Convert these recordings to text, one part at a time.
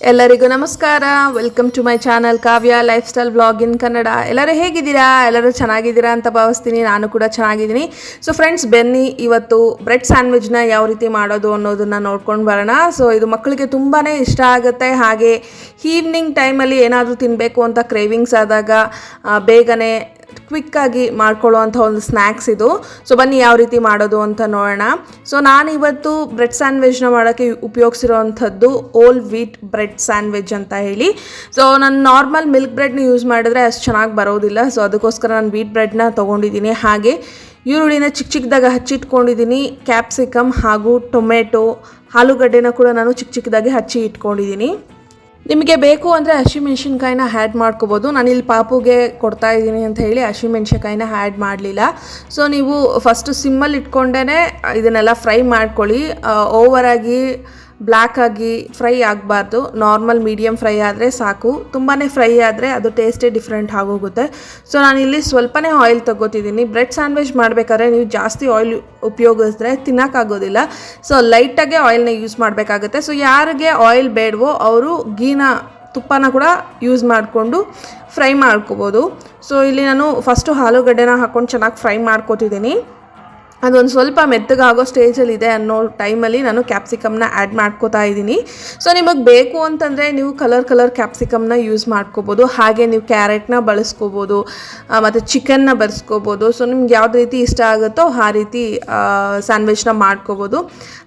ಎಲ್ಲರಿಗೂ ನಮಸ್ಕಾರ. Welcome to my channel Kavya lifestyle vlog in Kannada. ಎಲ್ಲರೂ ಹೇಗಿದ್ದೀರಾ? ಎಲ್ಲರೂ ಚೆನ್ನಾಗಿದ್ದೀರಾ ಅಂತ ಭಾವಿಸ್ತೀನಿ. ನಾನು ಕೂಡ ಚೆನ್ನಾಗಿದ್ದೀನಿ. ಸೊ ಫ್ರೆಂಡ್ಸ್, ಬನ್ನಿ ಇವತ್ತು ಬ್ರೆಡ್ ಸ್ಯಾಂಡ್ವಿಚ್ನ ಯಾವ ರೀತಿ ಮಾಡೋದು ಅನ್ನೋದನ್ನು ನೋಡ್ಕೊಂಡು ಬರೋಣ. ಸೊ ಇದು ಮಕ್ಕಳಿಗೆ ತುಂಬಾ ಇಷ್ಟ ಆಗುತ್ತೆ. ಹಾಗೆ ಈವ್ನಿಂಗ್ ಟೈಮಲ್ಲಿ ಏನಾದರೂ ತಿನ್ನಬೇಕು ಅಂತ ಕ್ರೇವಿಂಗ್ಸ್ ಆದಾಗ ಬೇಗನೆ ಕ್ವಿಕ್ಕಾಗಿ ಮಾಡ್ಕೊಳ್ಳುವಂಥ ಒಂದು ಸ್ನ್ಯಾಕ್ಸ್ ಇದು. ಸೊ ಬನ್ನಿ ಯಾವ ರೀತಿ ಮಾಡೋದು ಅಂತ ನೋಡೋಣ. ಸೊ ನಾನಿವತ್ತು ಬ್ರೆಡ್ ಸ್ಯಾಂಡ್ವಿಚ್ನ ಮಾಡೋಕ್ಕೆ ಉಪಯೋಗಿಸಿರೋವಂಥದ್ದು ಓಲ್ ವೀಟ್ ಬ್ರೆಡ್ ಸ್ಯಾಂಡ್ವಿಚ್ ಅಂತ ಹೇಳಿ. ಸೊ ನಾನು ನಾರ್ಮಲ್ ಮಿಲ್ಕ್ ಬ್ರೆಡ್ನ ಯೂಸ್ ಮಾಡಿದ್ರೆ ಅಷ್ಟು ಚೆನ್ನಾಗಿ ಬರೋದಿಲ್ಲ. ಸೊ ಅದಕ್ಕೋಸ್ಕರ ನಾನು ವೀಟ್ ಬ್ರೆಡ್ನ ತೊಗೊಂಡಿದ್ದೀನಿ. ಹಾಗೆ ಈರುಳ್ಳಿನ ಚಿಕ್ಕ ಚಿಕ್ಕದಾಗಿ ಹಚ್ಚಿಟ್ಕೊಂಡಿದ್ದೀನಿ. ಕ್ಯಾಪ್ಸಿಕಮ್ ಹಾಗೂ ಟೊಮೆಟೊ, ಆಲೂಗಡ್ಡೆನ ಕೂಡ ನಾನು ಚಿಕ್ಕ ಚಿಕ್ಕದಾಗಿ ಹಚ್ಚಿ ಇಟ್ಕೊಂಡಿದ್ದೀನಿ. ನಿಮಗೆ ಬೇಕು ಅಂದರೆ ಹಸಿಮೆಣ್ಸಿನ್ಕಾಯಿನ ಆ್ಯಡ್ ಮಾಡ್ಕೋಬೋದು. ನಾನಿಲ್ಲಿ ಪಾಪುಗೆ ಕೊಡ್ತಾ ಇದ್ದೀನಿ ಅಂತ ಹೇಳಿ ಹಸಿಮೆಣ್ಸಿನ್ಕಾಯಿನ ಆ್ಯಡ್ ಮಾಡಲಿಲ್ಲ. ಸೊ ನೀವು ಫಸ್ಟು ಸಿಮ್ಮಲ್ಲಿ ಇಟ್ಕೊಂಡೇ ಇದನ್ನೆಲ್ಲ ಫ್ರೈ ಮಾಡ್ಕೊಳ್ಳಿ. ಓವರಾಗಿ ಬ್ಲ್ಯಾಕಾಗಿ ಫ್ರೈ ಆಗಬಾರ್ದು. ನಾರ್ಮಲ್ ಮೀಡಿಯಮ್ ಫ್ರೈ ಆದರೆ ಸಾಕು. ತುಂಬಾ ಫ್ರೈ ಆದರೆ ಅದು ಟೇಸ್ಟೇ ಡಿಫ್ರೆಂಟ್ ಆಗೋಗುತ್ತೆ. ಸೊ ನಾನಿಲ್ಲಿ ಸ್ವಲ್ಪನೇ ಆಯಿಲ್ ತೊಗೋತಿದ್ದೀನಿ. ಬ್ರೆಡ್ ಸ್ಯಾಂಡ್ವಿಚ್ ಮಾಡಬೇಕಾದ್ರೆ ನೀವು ಜಾಸ್ತಿ ಆಯಿಲ್ ಉಪಯೋಗಿಸಿದ್ರೆ ತಿನ್ನೋಕ್ಕಾಗೋದಿಲ್ಲ. ಸೊ ಲೈಟಾಗೆ ಆಯಿಲ್ನ ಯೂಸ್ ಮಾಡಬೇಕಾಗುತ್ತೆ. ಸೊ ಯಾರಿಗೆ ಆಯಿಲ್ ಬೇಡವೋ ಅವರು ತುಪ್ಪನ ಕೂಡ ಯೂಸ್ ಮಾಡಿಕೊಂಡು ಫ್ರೈ ಮಾಡ್ಕೋಬೋದು. ಸೊ ಇಲ್ಲಿ ನಾನು ಫಸ್ಟು ಆಲೂಗಡ್ಡೆನ ಹಾಕ್ಕೊಂಡು ಚೆನ್ನಾಗಿ ಫ್ರೈ ಮಾಡ್ಕೋತಿದ್ದೀನಿ. ಅದೊಂದು ಸ್ವಲ್ಪ ಮೆತ್ತಗಾಗೋ ಸ್ಟೇಜಲ್ಲಿದೆ ಅನ್ನೋ ಟೈಮಲ್ಲಿ ನಾನು ಕ್ಯಾಪ್ಸಿಕಮ್ನ ಆ್ಯಡ್ ಮಾಡ್ಕೋತಾ ಇದ್ದೀನಿ. ಸೊ ನಿಮಗೆ ಬೇಕು ಅಂತಂದರೆ ನೀವು ಕಲರ್ ಕ್ಯಾಪ್ಸಿಕಮ್ನ ಯೂಸ್ ಮಾಡ್ಕೋಬೋದು. ಹಾಗೆ ನೀವು ಕ್ಯಾರೆಟ್ನ ಬಳಸ್ಕೋಬೋದು ಮತ್ತು ಚಿಕನ್ನ ಬಳಸ್ಕೋಬೋದು. ಸೊ ನಿಮ್ಗೆ ಯಾವ್ದು ರೀತಿ ಇಷ್ಟ ಆಗುತ್ತೋ ಆ ರೀತಿ ಸ್ಯಾಂಡ್ವಿಚ್ನ ಮಾಡ್ಕೋಬೋದು.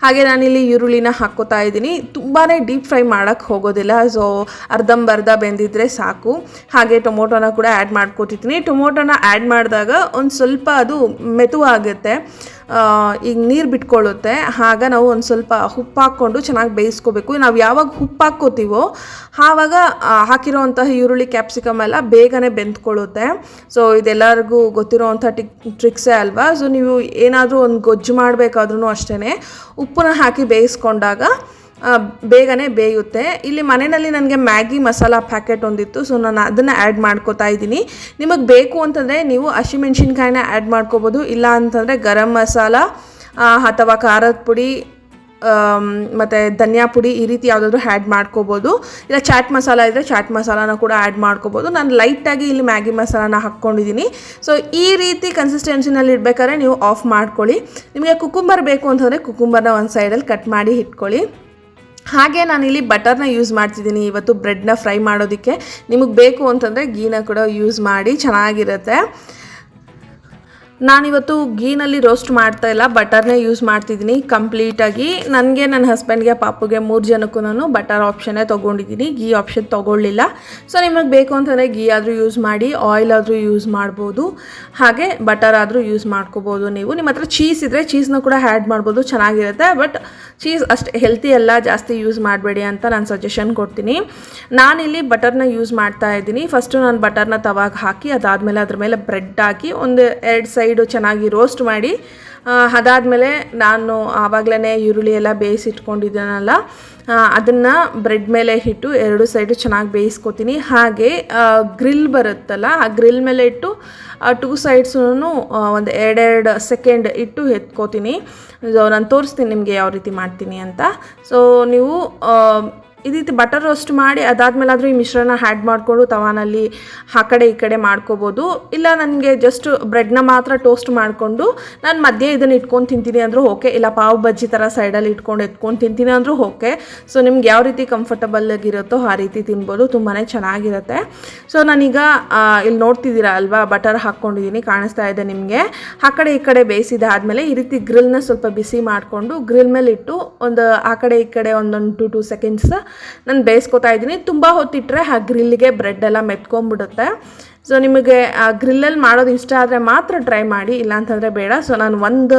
ಹಾಗೆ ನಾನಿಲ್ಲಿ ಈರುಳ್ಳಿನ ಹಾಕ್ಕೋತಾ ಇದ್ದೀನಿ. ತುಂಬಾ ಡೀಪ್ ಫ್ರೈ ಮಾಡೋಕ್ಕೆ ಹೋಗೋದಿಲ್ಲ. ಸೊ ಅರ್ಧಂಬರ್ಧ ಬೆಂದಿದ್ರೆ ಸಾಕು. ಹಾಗೆ ಟೊಮೊಟೊನ ಕೂಡ ಆ್ಯಡ್ ಮಾಡ್ಕೋತಿದ್ದೀನಿ. ಟೊಮೊಟೊನ ಆ್ಯಡ್ ಮಾಡಿದಾಗ ಒಂದು ಸ್ವಲ್ಪ ಅದು ಮೆತುವಾಗುತ್ತೆ, ಈಗ ನೀರು ಬಿಟ್ಕೊಳ್ಳುತ್ತೆ. ಆಗ ನಾವು ಒಂದು ಸ್ವಲ್ಪ ಉಪ್ಪು ಹಾಕ್ಕೊಂಡು ಚೆನ್ನಾಗಿ ಬೇಯಿಸ್ಕೋಬೇಕು. ನಾವು ಯಾವಾಗ ಉಪ್ಪು ಹಾಕ್ಕೋತೀವೋ ಆವಾಗ ಹಾಕಿರೋವಂತಹ ಈರುಳ್ಳಿ ಕ್ಯಾಪ್ಸಿಕಮ್ ಎಲ್ಲ ಬೇಗನೆ ಬೆಂದ್ಕೊಳ್ಳುತ್ತೆ. ಸೊ ಇದೆಲ್ಲರಿಗೂ ಗೊತ್ತಿರೋವಂಥ ಟ್ರಿಕ್ಸೇ ಅಲ್ವಾ. ಸೊ ನೀವು ಏನಾದರೂ ಒಂದು ಗೊಜ್ಜು ಮಾಡಬೇಕಾದ್ರೂ ಅಷ್ಟೇ ಉಪ್ಪನ್ನ ಹಾಕಿ ಬೇಯಿಸ್ಕೊಂಡಾಗ ಬೇಗನೆ ಬೇಯುತ್ತೆ. ಇಲ್ಲಿ ಮನೆಯಲ್ಲಿ ನನಗೆ ಮ್ಯಾಗಿ ಮಸಾಲ ಪ್ಯಾಕೆಟ್ ಒಂದಿತ್ತು. ಸೊ ನಾನು ಅದನ್ನು ಆ್ಯಡ್ ಮಾಡ್ಕೋತಾ ಇದ್ದೀನಿ. ನಿಮಗೆ ಬೇಕು ಅಂತಂದರೆ ನೀವು ಹಸಿಮೆಣ್ಸಿನ್ಕಾಯಿನ ಆ್ಯಡ್ ಮಾಡ್ಕೋಬೋದು. ಇಲ್ಲ ಅಂತಂದರೆ ಗರಂ ಮಸಾಲ ಅಥವಾ ಖಾರದ ಪುಡಿ ಮತ್ತು ಧನಿಯಾ ಪುಡಿ ಈ ರೀತಿ ಯಾವುದಾದ್ರೂ ಆ್ಯಡ್ ಮಾಡ್ಕೋಬೋದು. ಇಲ್ಲ ಚಾಟ್ ಮಸಾಲ ಇದ್ದರೆ ಚಾಟ್ ಮಸಾಲಾನ ಕೂಡ ಆ್ಯಡ್ ಮಾಡ್ಕೋಬೋದು. ನಾನು ಲೈಟಾಗಿ ಇಲ್ಲಿ ಮ್ಯಾಗಿ ಮಸಾಲಾನ ಹಾಕ್ಕೊಂಡಿದ್ದೀನಿ. ಸೊ ಈ ರೀತಿ ಕನ್ಸಿಸ್ಟೆನ್ಸಿನಲ್ಲಿ ಇಡಬೇಕಾದ್ರೆ ನೀವು ಆಫ್ ಮಾಡ್ಕೊಳ್ಳಿ. ನಿಮಗೆ ಕುಕುಂಬರ್ ಬೇಕು ಅಂತಂದರೆ ಕುಕುಂಬರ್ನ ಒಂದು ಸೈಡಲ್ಲಿ ಕಟ್ ಮಾಡಿ ಇಟ್ಕೊಳ್ಳಿ. ಹಾಗೆ ನಾನಿಲ್ಲಿ ಬಟರ್ನ ಯೂಸ್ ಮಾಡ್ತಿದ್ದೀನಿ ಇವತ್ತು ಬ್ರೆಡ್ನ ಫ್ರೈ ಮಾಡೋದಕ್ಕೆ. ನಿಮಗೆ ಬೇಕು ಅಂತಂದರೆ ಗೀನ ಕೂಡ ಯೂಸ್ ಮಾಡಿ, ಚೆನ್ನಾಗಿರುತ್ತೆ. ನಾನಿವತ್ತು ಗೀನಲ್ಲಿ ರೋಸ್ಟ್ ಮಾಡ್ತಾ ಇಲ್ಲ, ಬಟರ್ನೇ ಯೂಸ್ ಮಾಡ್ತಿದ್ದೀನಿ ಕಂಪ್ಲೀಟಾಗಿ. ನನಗೆ, ನನ್ನ ಹಸ್ಬೆಂಡ್ಗೆ, ಪಾಪುಗೆ 3 ಜನಕ್ಕೂ ನಾನು ಬಟರ್ ಆಪ್ಷನ್ನೇ ತೊಗೊಂಡಿದ್ದೀನಿ, ಗೀ ಆಪ್ಷನ್ ತೊಗೊಳ್ಳಿಲ್ಲ. ಸೊ ನಿಮಗೆ ಬೇಕು ಅಂತಂದರೆ ಗೀ ಆದರೂ ಯೂಸ್ ಮಾಡಿ, ಆಯಿಲ್ ಆದರೂ ಯೂಸ್ ಮಾಡ್ಬೋದು, ಹಾಗೆ ಬಟರ್ ಆದರೂ ಯೂಸ್ ಮಾಡ್ಕೋಬೋದು. ನೀವು ನಿಮ್ಮ ಹತ್ರ ಚೀಸ್ ಇದ್ದರೆ ಚೀಸ್ನ ಕೂಡ ಆ್ಯಡ್ ಮಾಡ್ಬೋದು, ಚೆನ್ನಾಗಿರುತ್ತೆ. ಬಟ್ ಚೀಸ್ ಅಷ್ಟು ಹೆಲ್ತಿ ಅಲ್ಲ, ಜಾಸ್ತಿ ಯೂಸ್ ಮಾಡಬೇಡಿ ಅಂತ ನಾನು ಸಜೆಷನ್ ಕೊಡ್ತೀನಿ. ನಾನಿಲ್ಲಿ ಬಟರ್ನ ಯೂಸ್ ಮಾಡ್ತಾ ಇದ್ದೀನಿ. ಫಸ್ಟು ನಾನು ಬಟರ್ನ ತವಾಗ ಹಾಕಿ ಅದಾದಮೇಲೆ ಅದ್ರ ಮೇಲೆ ಬ್ರೆಡ್ ಹಾಕಿ ಒಂದು 2 ಸೈಡು ಚೆನ್ನಾಗಿ ರೋಸ್ಟ್ ಮಾಡಿ, ಅದಾದಮೇಲೆ ನಾನು ಆವಾಗಲೇ ಈರುಳ್ಳಿ ಎಲ್ಲ ಬೇಯಿಸಿಟ್ಕೊಂಡಿದ್ದೀನಲ್ಲ ಅದನ್ನು ಬ್ರೆಡ್ ಮೇಲೆ ಇಟ್ಟು 2 ಸೈಡು ಚೆನ್ನಾಗಿ ಬೇಯಿಸ್ಕೊತೀನಿ. ಹಾಗೆ ಗ್ರಿಲ್ ಬರುತ್ತಲ್ಲ, ಆ ಗ್ರಿಲ್ ಮೇಲೆ ಇಟ್ಟು 2 ಸೈಡ್ಸೂ ಒಂದು 2 ಸೆಕೆಂಡ್ ಇಟ್ಟು ಎತ್ಕೋತೀನಿ. ಸೊ ನಾನು ತೋರಿಸ್ತೀನಿ ನಿಮಗೆ ಯಾವ ರೀತಿ ಮಾಡ್ತೀನಿ ಅಂತ. ಸೊ ನೀವು ಈ ರೀತಿ ಬಟರ್ ರೋಸ್ಟ್ ಮಾಡಿ ಅದಾದಮೇಲಾದರೂ ಈ ಮಿಶ್ರಣ ಆ್ಯಡ್ ಮಾಡಿಕೊಂಡು ತವಾನಲ್ಲಿ ಆ ಕಡೆ ಈ ಕಡೆ ಮಾಡ್ಕೋಬೋದು. ಇಲ್ಲ ನನಗೆ ಜಸ್ಟ್ ಬ್ರೆಡ್ನ ಮಾತ್ರ ಟೋಸ್ಟ್ ಮಾಡಿಕೊಂಡು ನಾನು ಮಧ್ಯೆ ಇದನ್ನು ಇಟ್ಕೊಂಡು ತಿಂತೀನಿ ಅಂದರೂ ಓಕೆ. ಇಲ್ಲ ಪಾವ್ ಬಜ್ಜಿ ಥರ ಸೈಡಲ್ಲಿ ಇಟ್ಕೊಂಡು ಎತ್ಕೊಂಡು ತಿಂತೀನಿ ಅಂದರೂ ಓಕೆ. ಸೊ ನಿಮ್ಗೆ ಯಾವ ರೀತಿ ಕಂಫರ್ಟಬಲ್ ಆಗಿರುತ್ತೋ ಆ ರೀತಿ ತಿನ್ಬೋದು, ತುಂಬಾ ಚೆನ್ನಾಗಿರುತ್ತೆ. ಸೊ ನಾನೀಗ ಇಲ್ಲಿ ನೋಡ್ತಿದ್ದೀರಾ ಅಲ್ವಾ, ಬಟರ್ ಹಾಕ್ಕೊಂಡಿದ್ದೀನಿ, ಕಾಣಿಸ್ತಾ ಇದೆ ನಿಮಗೆ. ಆ ಕಡೆ ಈ ಕಡೆ ಬೇಯಿಸಿದ ಆದಮೇಲೆ ಈ ರೀತಿ ಗ್ರಿಲ್ನ ಸ್ವಲ್ಪ ಬಿಸಿ ಮಾಡಿಕೊಂಡು ಗ್ರಿಲ್ ಮೇಲೆ ಇಟ್ಟು ಒಂದು ಆ ಕಡೆ ಈ ಕಡೆ ಒಂದೊಂದು 2 ಸೆಕೆಂಡ್ಸ್ ನಾನು ಬೇಯಿಸ್ಕೊತಾ ಇದ್ದೀನಿ. ತುಂಬ ಹೊತ್ತಿಟ್ಟರೆ ಆ ಗ್ರಿಲ್ಗೆ ಬ್ರೆಡ್ ಎಲ್ಲ ಮೆತ್ಕೊಂಡ್ಬಿಡುತ್ತೆ. ಸೊ ನಿಮಗೆ ಆ ಗ್ರಿಲ್ಲಲ್ಲಿ ಮಾಡೋದು ಇಷ್ಟ ಆದರೆ ಮಾತ್ರ ಟ್ರೈ ಮಾಡಿ, ಇಲ್ಲಾಂತಂದರೆ ಬೇಡ. ಸೊ ನಾನು ಒಂದು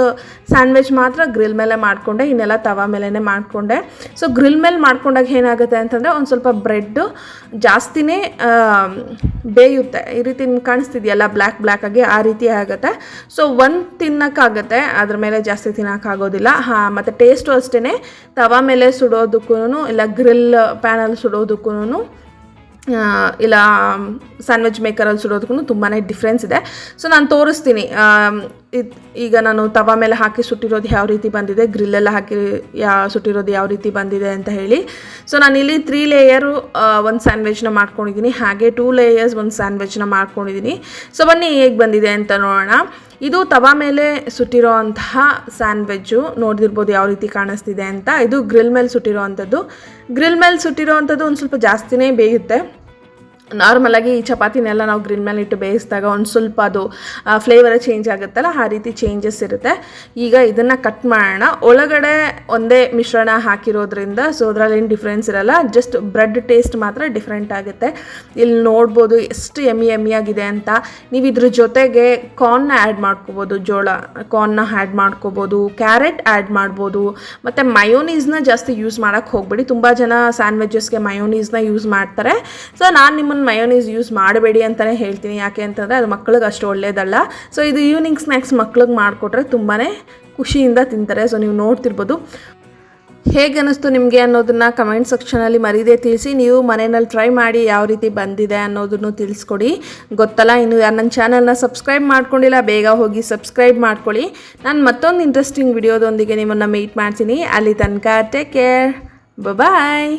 ಸ್ಯಾಂಡ್ವಿಚ್ ಮಾತ್ರ ಗ್ರಿಲ್ ಮೇಲೆ ಮಾಡಿಕೊಂಡೆ, ಇನ್ನೆಲ್ಲ ತವಾ ಮೇಲೇ ಮಾಡಿಕೊಂಡೆ. ಸೊ ಗ್ರಿಲ್ ಮೇಲೆ ಮಾಡ್ಕೊಂಡಾಗ ಏನಾಗುತ್ತೆ ಅಂತಂದರೆ ಒಂದು ಸ್ವಲ್ಪ ಬ್ರೆಡ್ಡು ಜಾಸ್ತಿನೇ ಬೇಯುತ್ತೆ. ಈ ರೀತಿ ನಿಮ್ಗೆ ಕಾಣಿಸ್ತಿದೆಯಲ್ಲ ಬ್ಲ್ಯಾಕಾಗಿ, ಆ ರೀತಿ ಆಗುತ್ತೆ. ಸೊ ಒಂದು ತಿನ್ನೋಕ್ಕಾಗುತ್ತೆ, ಅದ್ರ ಮೇಲೆ ಜಾಸ್ತಿ ತಿನ್ನೋಕ್ಕಾಗೋದಿಲ್ಲ. ಮತ್ತು ಟೇಸ್ಟು ಅಷ್ಟೇ. ತವಾ ಮೇಲೆ ಸುಡೋದಕ್ಕೂ ಇಲ್ಲ ಗ್ರಿಲ್ ಪ್ಯಾನಲ್ಲಿ ಸುಡೋದಕ್ಕೂ ಇಲ್ಲ ಸ್ಯಾಂಡ್ವಿಚ್ ಮೇಕರಲ್ಲಿ ಸುಡೋದಕ್ಕೂ ತುಂಬಾ ಡಿಫ್ರೆನ್ಸ್ ಇದೆ. ಸೊ ನಾನು ತೋರಿಸ್ತೀನಿ ಈಗ ನಾನು ತವಾ ಮೇಲೆ ಹಾಕಿ ಸುಟ್ಟಿರೋದು ಯಾವ ರೀತಿ ಬಂದಿದೆ, ಗ್ರಿಲ್ಲೆಲ್ಲ ಹಾಕಿ ಸುಟ್ಟಿರೋದು ಯಾವ ರೀತಿ ಬಂದಿದೆ ಅಂತ ಹೇಳಿ. ಸೊ ನಾನಿಲ್ಲಿ 3 ಲೇಯರು ಒಂದು ಸ್ಯಾಂಡ್ವಿಚ್ನ ಮಾಡ್ಕೊಂಡಿದ್ದೀನಿ, ಹಾಗೆ 2 ಲೇಯರ್ಸ್ ಒಂದು ಸ್ಯಾಂಡ್ವಿಚ್ನ ಮಾಡ್ಕೊಂಡಿದ್ದೀನಿ. ಸೊ ಬನ್ನಿ ಹೇಗೆ ಬಂದಿದೆ ಅಂತ ನೋಡೋಣ. ಇದು ತವಾ ಮೇಲೆ ಸುಟ್ಟಿರೋ ಅಂತಹ ಸ್ಯಾಂಡ್ವಿಚ್ಚು, ನೋಡ್ದಿರ್ಬೋದು ಯಾವ ರೀತಿ ಕಾಣಿಸ್ತಿದೆ ಅಂತ. ಇದು ಗ್ರಿಲ್ ಮೇಲೆ ಸುಟ್ಟಿರೋ ಅಂಥದ್ದು. ಗ್ರಿಲ್ ಮೇಲೆ ಸುಟ್ಟಿರೋ ಅಂಥದ್ದು ಒಂದು ಸ್ವಲ್ಪ ಜಾಸ್ತಿನೇ ಬೇಯುತ್ತೆ. ನಾರ್ಮಲಾಗಿ ಈ ಚಪಾತಿನೆಲ್ಲ ನಾವು ಗ್ರಿಲ್ ಮೇಲೆ ಇಟ್ಟು ಬೇಯಿಸಿದಾಗ ಒಂದು ಸ್ವಲ್ಪ ಅದು ಫ್ಲೇವರ್ ಚೇಂಜ್ ಆಗುತ್ತಲ್ಲ, ಆ ರೀತಿ ಚೇಂಜಸ್ ಇರುತ್ತೆ. ಈಗ ಇದನ್ನು ಕಟ್ ಮಾಡೋಣ. ಒಳಗಡೆ ಒಂದೇ ಮಿಶ್ರಣ ಹಾಕಿರೋದ್ರಿಂದ ಸೊ ಅದರಲ್ಲಿ ಏನು ಡಿಫ್ರೆನ್ಸ್ ಇರಲ್ಲ, ಜಸ್ಟ್ ಬ್ರೆಡ್ ಟೇಸ್ಟ್ ಮಾತ್ರ ಡಿಫ್ರೆಂಟ್ ಆಗುತ್ತೆ. ಇಲ್ಲಿ ನೋಡ್ಬೋದು ಎಷ್ಟು ಎಮ್ಮಿಯಾಗಿದೆ ಅಂತ. ನೀವು ಇದ್ರ ಜೊತೆಗೆ ಕಾರ್ನ್ನ ಆ್ಯಡ್ ಮಾಡ್ಕೋಬೋದು, ಜೋಳ ಕಾರ್ನ್ನ ಆ್ಯಡ್ ಮಾಡ್ಕೋಬೋದು, ಕ್ಯಾರೆಟ್ ಆ್ಯಡ್ ಮಾಡ್ಬೋದು. ಮತ್ತು ಮಯೋನೀಸ್ನ ಜಾಸ್ತಿ ಯೂಸ್ ಮಾಡೋಕ್ಕೆ ಹೋಗಬೇಡಿ. ತುಂಬ ಜನ ಸ್ಯಾಂಡ್ವಿಚಸ್ಗೆ ಮಯೋನೀಸ್ನ ಯೂಸ್ ಮಾಡ್ತಾರೆ. ಸೊ ನಾನು ನಿಮ್ಮನ್ನು ಮಯೋನೀಸ್ ಯೂಸ್ ಮಾಡಬೇಡಿ ಅಂತಲೇ ಹೇಳ್ತೀನಿ. ಯಾಕೆ ಅಂತಂದರೆ ಅದು ಮಕ್ಳಿಗೆ ಅಷ್ಟು ಒಳ್ಳೆಯದಲ್ಲ. ಸೊ ಇದು ಈವ್ನಿಂಗ್ ಸ್ನ್ಯಾಕ್ಸ್ ಮಕ್ಳಿಗೆ ಮಾಡಿಕೊಟ್ರೆ ತುಂಬಾ ಖುಷಿಯಿಂದ ತಿಂತಾರೆ. ಸೊ ನೀವು ನೋಡ್ತಿರ್ಬೋದು. ಹೇಗೆ ಅನ್ನಿಸ್ತು ನಿಮಗೆ ಅನ್ನೋದನ್ನು ಕಮೆಂಟ್ ಸೆಕ್ಷನಲ್ಲಿ ಮರೀದೇ ತಿಳಿಸಿ. ನೀವು ಮನೆಯಲ್ಲಿ ಟ್ರೈ ಮಾಡಿ ಯಾವ ರೀತಿ ಬಂದಿದೆ ಅನ್ನೋದನ್ನು ತಿಳಿಸ್ಕೊಡಿ. ಗೊತ್ತಲ್ಲ, ಇನ್ನು ಯಾರು ನನ್ನ ಚಾನಲ್ನ ಸಬ್ಸ್ಕ್ರೈಬ್ ಮಾಡ್ಕೊಂಡಿಲ್ಲ ಬೇಗ ಹೋಗಿ ಸಬ್ಸ್ಕ್ರೈಬ್ ಮಾಡ್ಕೊಳ್ಳಿ. ನಾನು ಮತ್ತೊಂದು ಇಂಟ್ರೆಸ್ಟಿಂಗ್ ವಿಡಿಯೋದೊಂದಿಗೆ ನಿಮ್ಮನ್ನು ಮೀಟ್ ಮಾಡ್ತೀನಿ. ಅಲ್ಲಿ ತನಕ ಟೇಕ್ ಕೇರ್, ಬಾಯ್.